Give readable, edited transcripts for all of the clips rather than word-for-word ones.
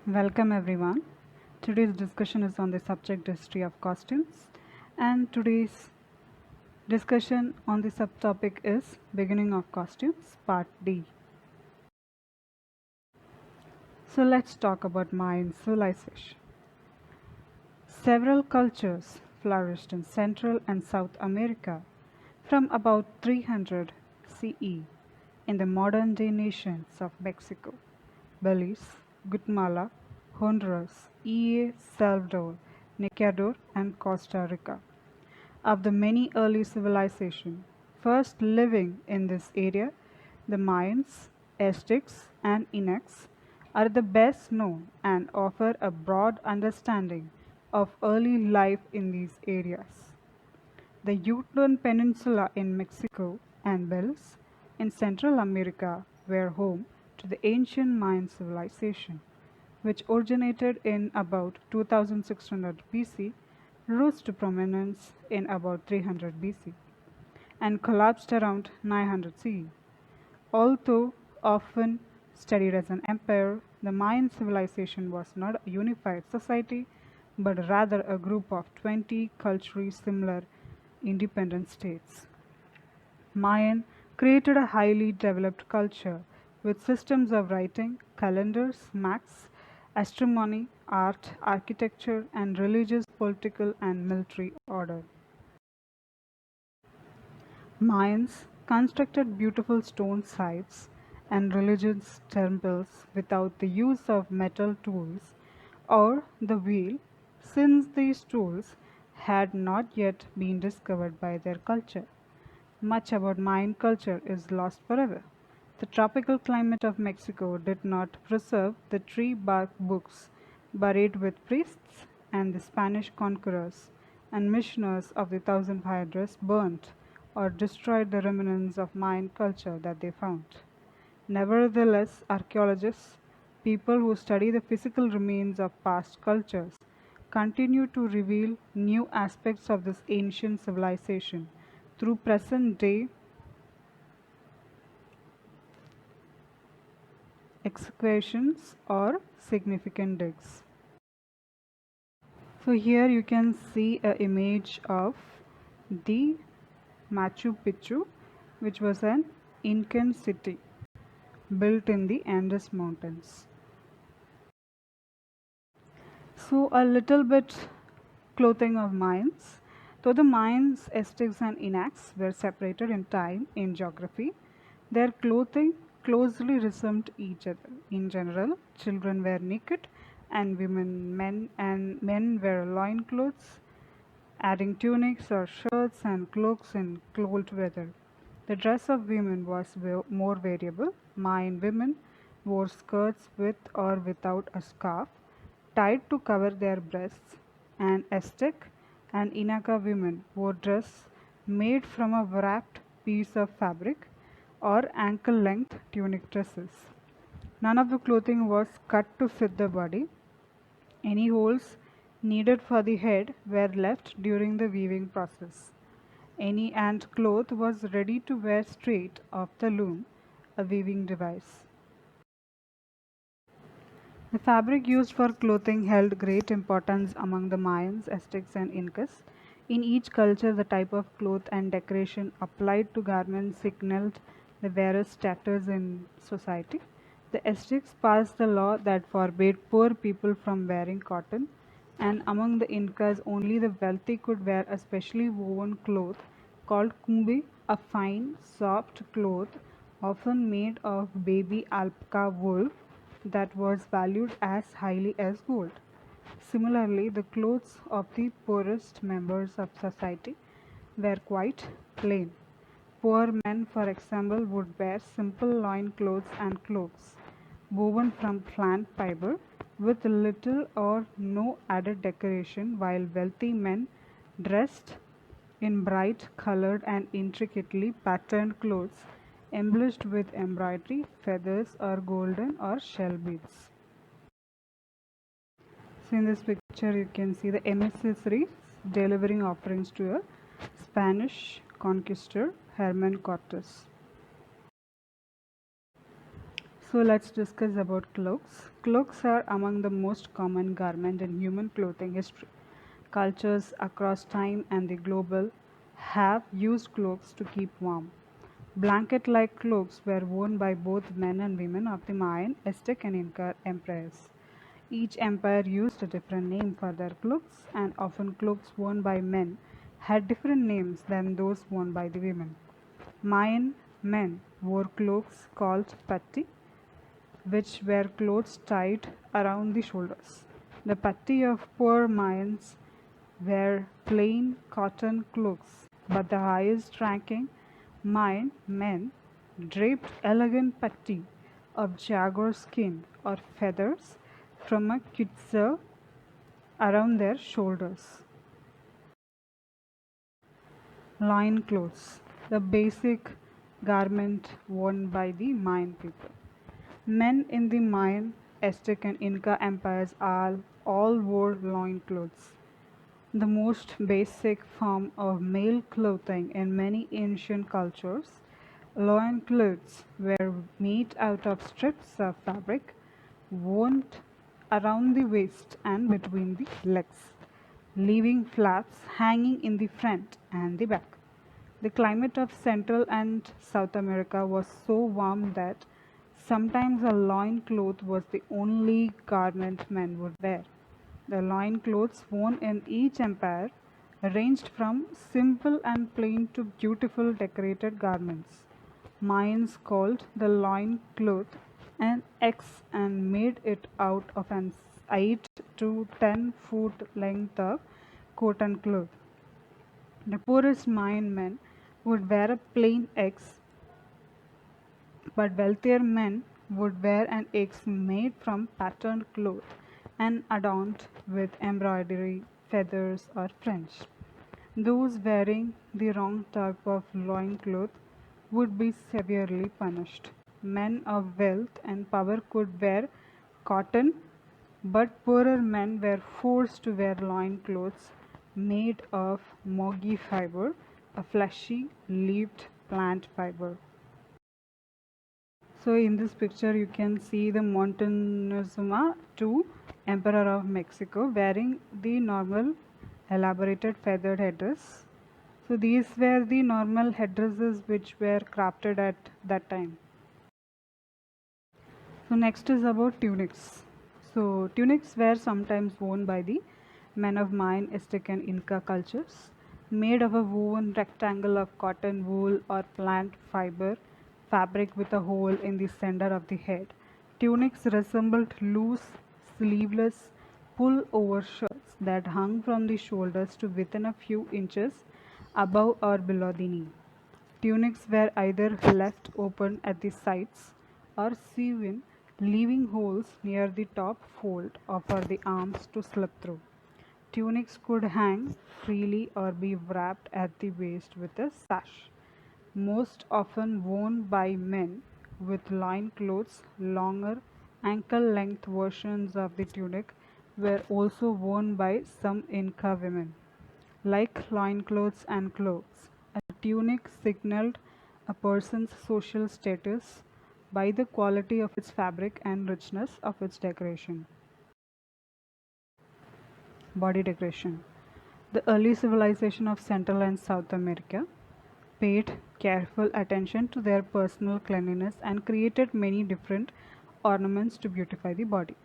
Welcome everyone. Today's discussion is on the subject history of costumes, and today's discussion on the subtopic is beginning of costumes part D. So let's talk about Mayan civilization. Several cultures flourished in Central and South America from about 300 CE in the modern-day nations of Mexico, Belize, Guatemala, Honduras, El Salvador, Nicaragua, and Costa Rica. Of the many early civilizations first living in this area, the Mayans, Aztecs, and Incs are the best known and offer a broad understanding of early life in these areas. The Yucatan Peninsula in Mexico and Belize in Central America were home to the ancient Mayan civilization, which originated in about 2600 BC, rose to prominence in about 300 BC, and collapsed around 900 CE. Although often studied as an empire, the Mayan civilization was not a unified society, but rather a group of 20 culturally similar independent states. Mayan created a highly developed culture with systems of writing, calendars, maps, astronomy, art, architecture, and religious, political, and military order. Mayans constructed beautiful stone sites and religious temples without the use of metal tools or the wheel, since these tools had not yet been discovered by their culture. Much about Mayan culture is lost forever. The tropical climate of Mexico did not preserve the tree bark books buried with priests, and the Spanish conquerors and missioners of the 1500s burnt or destroyed the remnants of Mayan culture that they found. Nevertheless, archaeologists, people who study the physical remains of past cultures, continue to reveal new aspects of this ancient civilization through present day excavations or significant digs. So here you can see an image of the Machu Picchu, which was an Incan city built in the Andes Mountains. So a little bit clothing of Mayans. Though the Mayans, Aztecs and Incs were separated in time in geography, their clothing closely resembled each other. In general, children were naked and men wear loincloths, adding tunics or shirts and cloaks in cold weather. The dress of women was more variable. Mayan women wore skirts with or without a scarf tied to cover their breasts, and Aztec and Inca women wore dress made from a wrapped piece of fabric or ankle-length tunic dresses. None of the clothing was cut to fit the body. Any holes needed for the head were left during the weaving process. Any ant cloth was ready to wear straight off the loom, a weaving device. The fabric used for clothing held great importance among the Mayans, Aztecs, and Incas. In each culture, the type of cloth and decoration applied to garments signaled the wearer's status in society. The Aztecs passed the law that forbade poor people from wearing cotton, and among the Incas, only the wealthy could wear a specially woven cloth called cumbe, a fine, soft cloth often made of baby alpaca wool that was valued as highly as gold. Similarly, the clothes of the poorest members of society were quite plain. Poor men, for example, would wear simple loin clothes and cloaks woven from plant fiber with little or no added decoration, while wealthy men dressed in bright colored and intricately patterned clothes embellished with embroidery, feathers, or golden or shell beads. So in this picture you can see the emissaries delivering offerings to a Spanish conquistador, Herman Cortes. So let's discuss about cloaks. Cloaks are among the most common garment in human clothing history. Cultures across time and the global have used cloaks to keep warm. Blanket-like cloaks were worn by both men and women of the Mayan, Aztec and Inca empires. Each empire used a different name for their cloaks, and often cloaks worn by men had different names than those worn by the women. Mayan men wore cloaks called patti, which were clothes tied around the shoulders. The patti of poor Mayans were plain cotton cloaks, but the highest ranking Mayan men draped elegant patti of jaguar skin or feathers from a kizar around their shoulders. Loin clothes, the basic garment worn by the Mayan people. Men in the Mayan, Aztec, and Inca empires all wore loincloths, the most basic form of male clothing in many ancient cultures. Loincloths were made out of strips of fabric worn around the waist and between the legs, leaving flaps hanging in the front and the back. The climate of Central and South America was so warm that sometimes a loin cloth was the only garment men would wear. The loin clothes worn in each empire ranged from simple and plain to beautiful decorated garments. Mayans called the loin cloth an X and made it out of an 8 to 10 foot length of cotton cloth. The poorest Mayan men would wear a plain X, but wealthier men would wear an X made from patterned cloth and adorned with embroidery, feathers, or fringe. Those wearing the wrong type of loincloth would be severely punished. Men of wealth and power could wear cotton, but poorer men were forced to wear loincloths made of mogi fiber, a fleshy leafed plant fiber. So in this picture you can see the Montezuma II, Emperor of Mexico, wearing the normal elaborated feathered headdress. So these were the normal headdresses which were crafted at that time. So next is about tunics. So tunics were sometimes worn by the men of Mayan, Aztec and Inca cultures, made of a woven rectangle of cotton, wool or plant fiber fabric with a hole in the center of the head. Tunics resembled loose, sleeveless, pull-over shirts that hung from the shoulders to within a few inches above or below the knee. Tunics were either left open at the sides or sewn, leaving holes near the top fold or for the arms to slip through. Tunics could hang freely or be wrapped at the waist with a sash, most often worn by men with loincloths. Longer, ankle-length versions of the tunic were also worn by some Inca women. Like loincloths and cloaks, a tunic signaled a person's social status by the quality of its fabric and richness of its decoration. Body decoration. The early civilization of Central and South America paid careful attention to their personal cleanliness and created many different ornaments to beautify the body.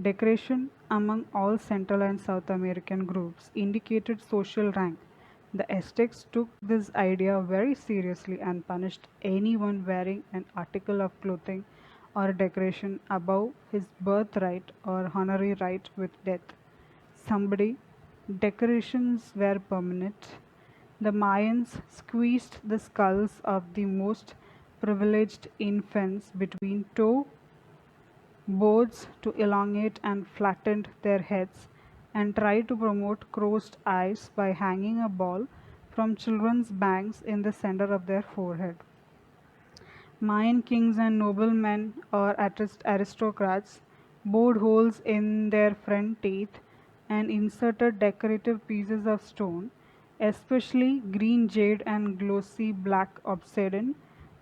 Decoration among all Central and South American groups indicated social rank. The Aztecs took this idea very seriously and punished anyone wearing an article of clothing or decoration above his birthright or honorary right with death. Somebody decorations were permanent. The Mayans squeezed the skulls of the most privileged infants between toe boards to elongate and flattened their heads, and tried to promote crossed eyes by hanging a ball from children's bangs in the center of their forehead. Mayan kings and noblemen or aristocrats bored holes in their front teeth and inserted decorative pieces of stone, especially green jade and glossy black obsidian,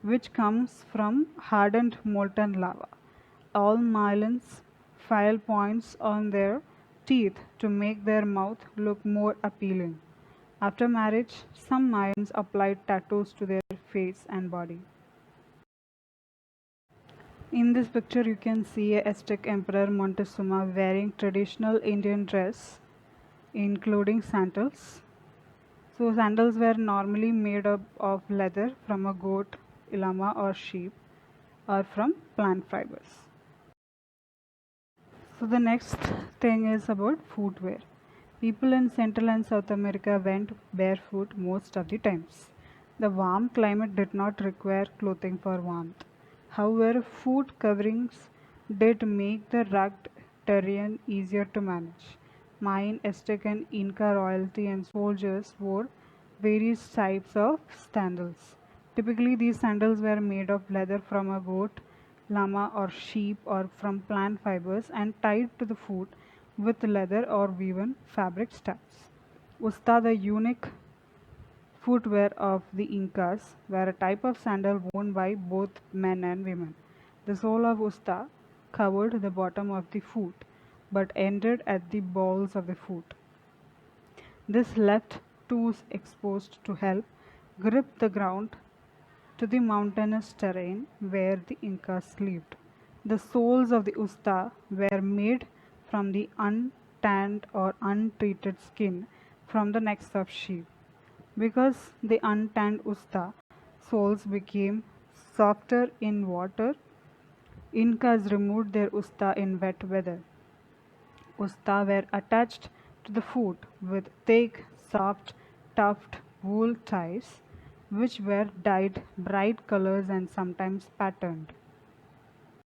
which comes from hardened molten lava. all Mayans file points on their teeth to make their mouth look more appealing. After marriage, some Mayans applied tattoos to their face and body. In this picture, you can see a Aztec Emperor Montezuma wearing traditional Indian dress, including sandals. So sandals were normally made up of leather from a goat, llama or sheep, or from plant fibers. So the next thing is about footwear. People in Central and South America went barefoot most of the times. The warm climate did not require clothing for warmth. However, foot coverings did make the rugged terrain easier to manage. Mayan, Aztec, and Inca royalty and soldiers wore various types of sandals. Typically, these sandals were made of leather from a goat, llama, or sheep, or from plant fibers and tied to the foot with leather or woven fabric straps. Usta, the unique footwear of the Incas, were a type of sandal worn by both men and women. The sole of usta covered the bottom of the foot but ended at the balls of the foot. This left toes exposed to help grip the ground to the mountainous terrain where the Incas lived. The soles of the usta were made from the untanned or untreated skin from the necks of sheep. Because the untanned usta soles became softer in water, Incas removed their usta in wet weather. Usta were attached to the foot with thick, soft, tufted wool ties, which were dyed bright colors and sometimes patterned.